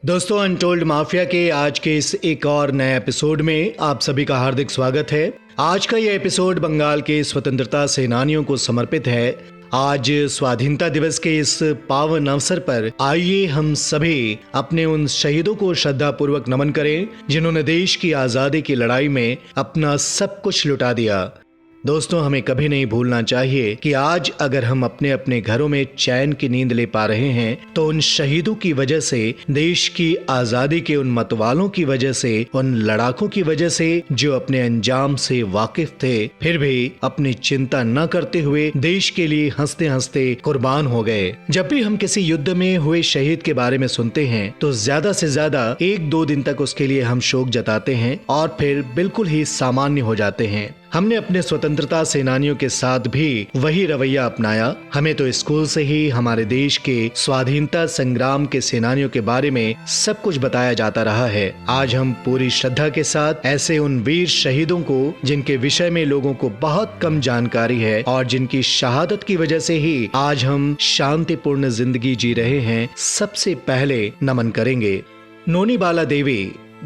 दोस्तों, untold mafia के आज के इस एक और नए एपिसोड में आप सभी का हार्दिक स्वागत है। आज का यह एपिसोड बंगाल के स्वतंत्रता सेनानियों को समर्पित है। आज स्वाधीनता दिवस के इस पावन अवसर पर आइए हम सभी अपने उन शहीदों को श्रद्धा पूर्वक नमन करें जिन्होंने देश की आजादी की लड़ाई में अपना सब कुछ लुटा दिया। दोस्तों, हमें कभी नहीं भूलना चाहिए कि आज अगर हम अपने अपने घरों में चैन की नींद ले पा रहे हैं तो उन शहीदों की वजह से, देश की आजादी के उन मतवालों की वजह से, उन लड़ाकों की वजह से जो अपने अंजाम से वाकिफ थे, फिर भी अपनी चिंता न करते हुए देश के लिए हंसते हंसते कुर्बान हो गए। जब भी हम किसी युद्ध में हुए शहीद के बारे में सुनते हैं तो ज्यादा से ज्यादा 1-2 दिन तक उसके लिए हम शोक जताते हैं और फिर बिल्कुल ही सामान्य हो जाते हैं। हमने अपने स्वतंत्रता सेनानियों के साथ भी वही रवैया अपनाया। हमें तो स्कूल से ही हमारे देश के स्वाधीनता संग्राम के सेनानियों के बारे में सब कुछ बताया जाता रहा है। आज हम पूरी श्रद्धा के साथ ऐसे उन वीर शहीदों को, जिनके विषय में लोगों को बहुत कम जानकारी है और जिनकी शहादत की वजह से ही आज हम शांतिपूर्ण जिंदगी जी रहे हैं, सबसे पहले नमन करेंगे। नोनी बाला देवी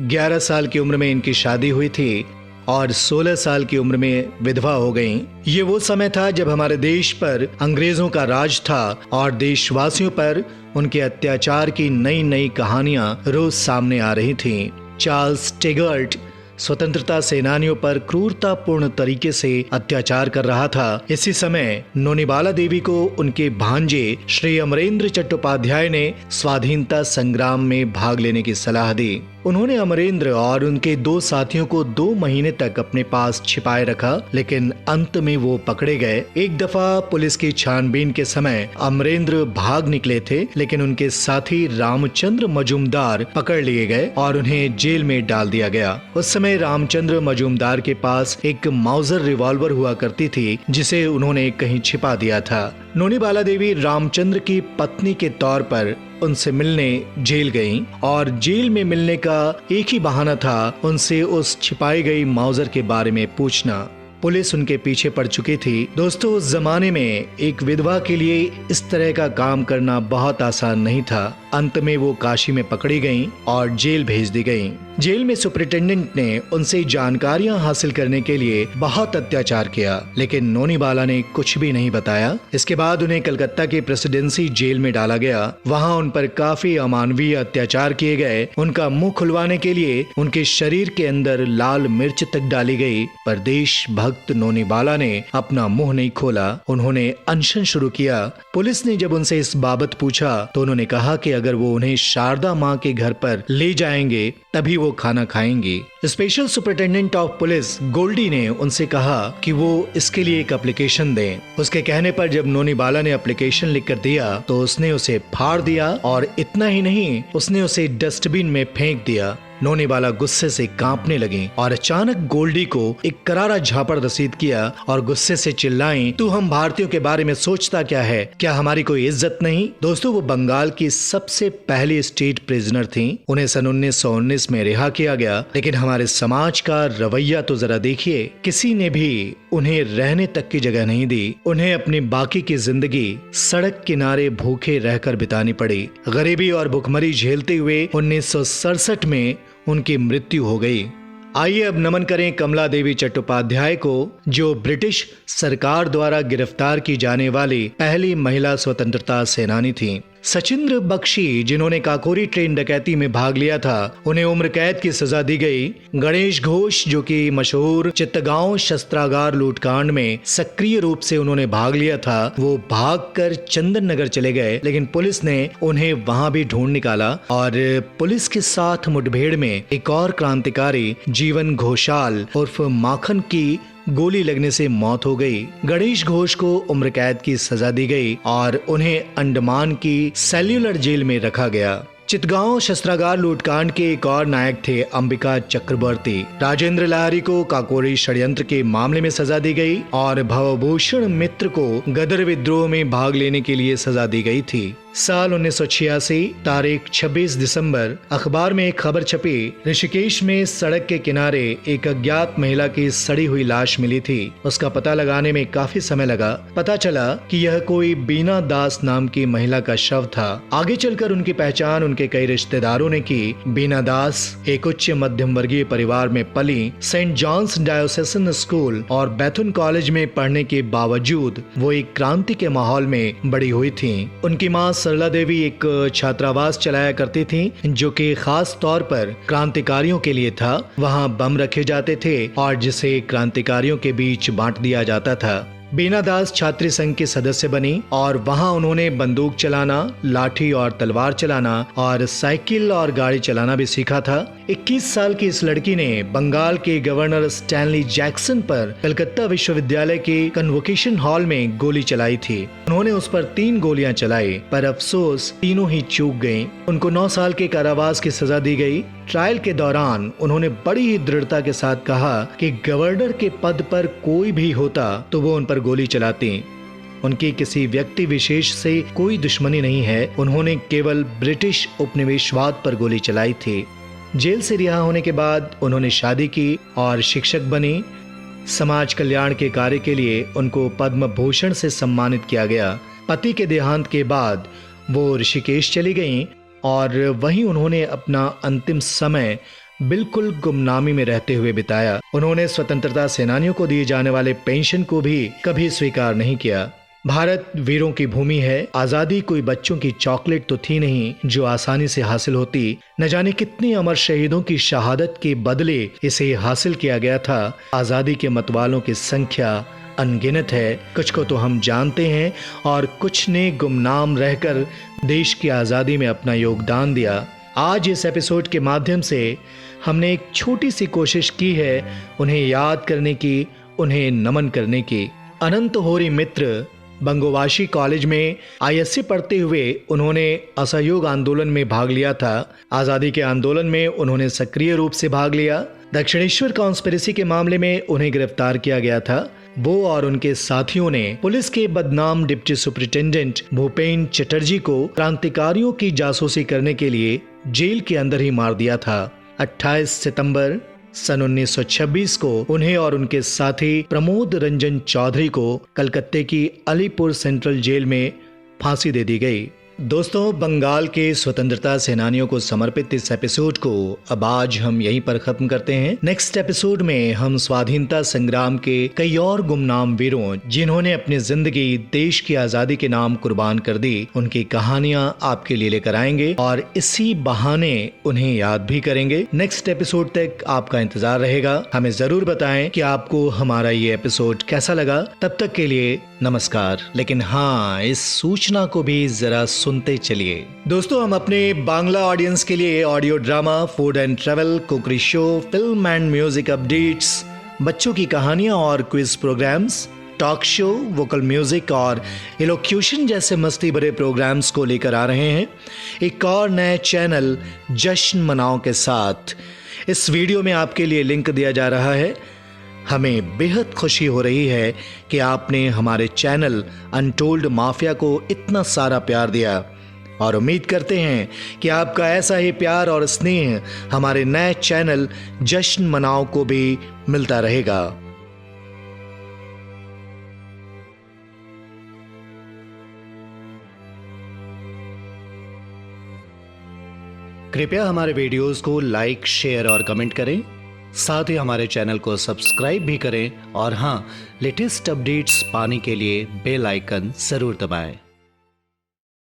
11 साल की उम्र में इनकी शादी हुई थी और 16 साल की उम्र में विधवा हो गईं। ये वो समय था जब हमारे देश पर अंग्रेजों का राज था और देशवासियों पर उनके अत्याचार की नई नई कहानियां रोज सामने आ रही थीं। चार्ल्स टेगर्ट स्वतंत्रता सेनानियों पर क्रूरतापूर्ण तरीके से अत्याचार कर रहा था। इसी समय नोनी बाला देवी को उनके भांजे श्री अमरेंद्र चट्टोपाध्याय ने स्वाधीनता संग्राम में भाग लेने की सलाह दी। उन्होंने अमरेंद्र और उनके 2 साथियों को 2 महीने तक अपने पास छिपाए रखा, लेकिन अंत में वो पकड़े गए। एक दफा पुलिस की छानबीन के समय अमरेंद्र भाग निकले थे, लेकिन उनके साथी रामचंद्र मजूमदार पकड़ लिए गए और उन्हें जेल में डाल दिया गया। उस समय रामचंद्र मजूमदार के पास एक माउजर रिवॉल्वर हुआ करती थी, जिसे उन्होंने कहीं छिपा दिया था। नोनी बाला देवी रामचंद्र की पत्नी के तौर पर उनसे मिलने जेल गईं और जेल में मिलने का एक ही बहाना था उनसे उस छिपाई गई माउजर के बारे में पूछना। पुलिस उनके पीछे पड़ चुकी थी। दोस्तों, उस जमाने में एक विधवा के लिए इस तरह का काम करना बहुत आसान नहीं था। अंत में वो काशी में पकड़ी गईं और जेल भेज दी गईं। जेल में सुपरिटेंडेंट ने उनसे जानकारियां हासिल करने के लिए बहुत अत्याचार किया, लेकिन नोनी बाला ने कुछ भी नहीं बताया। इसके बाद उन्हें कलकत्ता की प्रेसिडेंसी जेल में डाला गया। वहां उन पर काफी अमानवीय अत्याचार किए गए। उनका मुंह खुलवाने के लिए उनके शरीर के अंदर लाल मिर्च तक डाली गई, पर देशभक्त नोनी बाला ने अपना मुंह नहीं खोला। उन्होंने अनशन शुरू किया। पुलिस ने जब उनसे इस बाबत पूछा तो उन्होंने कहा कि अगर वो उन्हें शारदा माँ के घर पर ले जाएंगे तभी वो खाना खाएंगी। Special superintendent of police Goldy ने उनसे कहा कि वो इसके लिए एक एप्लीकेशन दें। उसके कहने पर जब नोनी बाला ने एप्लीकेशन लिखकर दिया तो उसने उसे फाड़ दिया और इतना ही नहीं, उसने उसे डस्टबिन में फेंक दिया। नोनी बाला गुस्से से कांपने लगी और अचानक गोल्डी को एक करारा झापड़ रसीद किया और गुस्से से चिल्लाईं, तू हम भारतीयों के बारे में सोचता क्या है? क्या हमारी कोई इज्जत नहीं? दोस्तों, वो बंगाल की सबसे पहली स्टेट प्रिजनर थी। उन्हें सन 1919 में रिहा किया गया, लेकिन हमारे समाज का रवैया तो जरा देखिए। किसी ने भी उन्हें रहने तक की जगह नहीं दी। उन्हें अपनी बाकी की जिंदगी सड़क किनारे भूखे रहकर बितानी पड़ी। गरीबी और भुखमरी झेलते हुए 1967 में उनकी मृत्यु हो गई। आइए अब नमन करें कमला देवी चट्टोपाध्याय को, जो ब्रिटिश सरकार द्वारा गिरफ्तार की जाने वाली पहली महिला स्वतंत्रता सेनानी थी। सचिंद्र बख्शी, जिन्होंने काकोरी ट्रेन डकैती में भाग लिया था, उन्हें उम्र कैद की सजा दी गई। गणेश घोष, जो कि मशहूर चित्तगांव शस्त्रागार लूटकांड में सक्रिय रूप से उन्होंने भाग लिया था, वो भागकर चंदन नगर चले गए, लेकिन पुलिस ने उन्हें वहां भी ढूंढ निकाला और पुलिस के साथ मुठभेड़ में एक और क्रांतिकारी जीवन घोषाल उर्फ माखन की गोली लगने से मौत हो गई। गणेश घोष को उम्र कैद की सजा दी गई और उन्हें अंडमान की सेल्युलर जेल में रखा गया। चितगांव शस्त्रागार लूटकांड के एक और नायक थे अंबिका चक्रवर्ती। राजेंद्र लाहिरी को काकोरी षड्यंत्र के मामले में सजा दी गई और भवभूषण मित्र को गदर विद्रोह में भाग लेने के लिए सजा दी गई थी। साल 1986 तारीख 26 दिसंबर अखबार में एक खबर छपी। ऋषिकेश में सड़क के किनारे एक अज्ञात महिला की सड़ी हुई लाश मिली थी। उसका पता लगाने में काफी समय लगा। पता चला कि यह कोई बीना दास नाम की महिला का शव था। आगे चलकर उनकी पहचान उनके कई रिश्तेदारों ने की। बीना दास एक उच्च मध्यम वर्गीय परिवार में पली। सेंट जॉन्स डायोसेसन स्कूल और बैथुन कॉलेज में पढ़ने के बावजूद वो एक क्रांति के माहौल में बड़ी हुई थी। उनकी माँ सरला देवी एक छात्रावास चलाया करती थी, जो कि खास तौर पर क्रांतिकारियों के लिए था। वहाँ बम रखे जाते थे और जिसे क्रांतिकारियों के बीच बांट दिया जाता था। बीना दास छात्री संघ की सदस्य बनी और वहां उन्होंने बंदूक चलाना, लाठी और तलवार चलाना और साइकिल और गाड़ी चलाना भी सीखा था। 21 साल की इस लड़की ने बंगाल के गवर्नर स्टैनली जैक्सन पर कलकत्ता विश्वविद्यालय के कन्वोकेशन हॉल में गोली चलाई थी। उन्होंने उस पर 3 गोलियां चलाई, पर अफसोस तीनों ही चूक गयी। उनको 9 साल के कारावास की सजा दी गई। ट्रायल के दौरान उन्होंने बड़ी ही दृढ़ता के साथ कहा कि गवर्नर के पद पर कोई भी होता तो वो उन पर गोली चलाती। उनकी किसी व्यक्ति विशेष से कोई दुश्मनी नहीं है। उन्होंने केवल ब्रिटिश उपनिवेशवाद पर गोली चलाई थी। जेल से रिहा होने के बाद उन्होंने शादी की और शिक्षक बनी। समाज कल्याण के कार्य के लिए उनको पद्म भूषण से सम्मानित किया गया। पति के देहांत के बाद वो ऋषिकेश चली गईं और वहीं उन्होंने अपना अंतिम समय बिल्कुल गुमनामी में रहते हुए बिताया। उन्होंने स्वतंत्रता सेनानियों को दिए जाने वाले पेंशन को भी कभी स्वीकार नहीं किया। भारत वीरों की भूमि है। आजादी कोई बच्चों की चॉकलेट तो थी नहीं जो आसानी से हासिल होती। न जाने कितने अमर शहीदों की शहादत के बदले इसे हासिल किया गया था। आजादी के मतवालों की संख्या अनगिनत है। कुछ को तो हम जानते हैं और कुछ ने गुमनाम रहकर देश की आजादी में अपना योगदान दिया। आज इस एपिसोड के माध्यम से हमने एक छोटी सी कोशिश की है उन्हें याद करने की, उन्हें नमन करने की। अनंत होरी मित्र बंगोवाशी कॉलेज में आईएससी पढ़ते हुए उन्होंने असहयोग आंदोलन में भाग लिया था। आजादी के आंदोलन में उन्होंने सक्रिय रूप से भाग लिया। दक्षिणेश्वर कॉन्स्पिरेसी के मामले में उन्हें गिरफ्तार किया गया था। वो और उनके साथियों ने पुलिस के बदनाम डिप्टी सुपरिटेंडेंट भूपेन चटर्जी को क्रांतिकारियों की जासूसी करने के लिए जेल के अंदर ही मार दिया था। 28 सितंबर सन 1926 को उन्हें और उनके साथी प्रमोद रंजन चौधरी को कलकत्ते की अलीपुर सेंट्रल जेल में फांसी दे दी गई। दोस्तों, बंगाल के स्वतंत्रता सेनानियों को समर्पित इस एपिसोड को अब आज हम यहीं पर खत्म करते हैं। नेक्स्ट एपिसोड में हम स्वाधीनता संग्राम के कई और गुमनाम वीरों जिन्होंने अपनी जिंदगी देश की आजादी के नाम कुर्बान कर दी, उनकी कहानियां आपके लिए लेकर आएंगे और इसी बहाने उन्हें याद भी करेंगे। नेक्स्ट एपिसोड तक आपका इंतजार रहेगा। हमें जरूर बताएं कि आपको हमारा ये एपिसोड कैसा लगा। तब तक के लिए नमस्कार। लेकिन हाँ, इस सूचना को भी जरा सुनते चलिए। दोस्तों, हम अपने बांग्ला ऑडियंस के लिए audio drama, food and travel, cookery show, film and music updates, बच्चों की कहानियां और quiz programmes, talk show, vocal music और इलोक्यूशन जैसे मस्ती भरे प्रोग्राम्स को लेकर आ रहे हैं एक और नए चैनल जश्न मनाओ के साथ। इस वीडियो में आपके लिए लिंक दिया जा रहा है। हमें बेहद खुशी हो रही है कि आपने हमारे चैनल अनटोल्ड माफिया को इतना सारा प्यार दिया और उम्मीद करते हैं कि आपका ऐसा ही प्यार और स्नेह हमारे नए चैनल जश्न मनाओ को भी मिलता रहेगा। कृपया हमारे वीडियोस को लाइक, शेयर और कमेंट करें। साथ ही हमारे चैनल को सब्सक्राइब भी करें और हाँ, लेटेस्ट अपडेट्स पाने के लिए बेल आइकन जरूर दबाएं।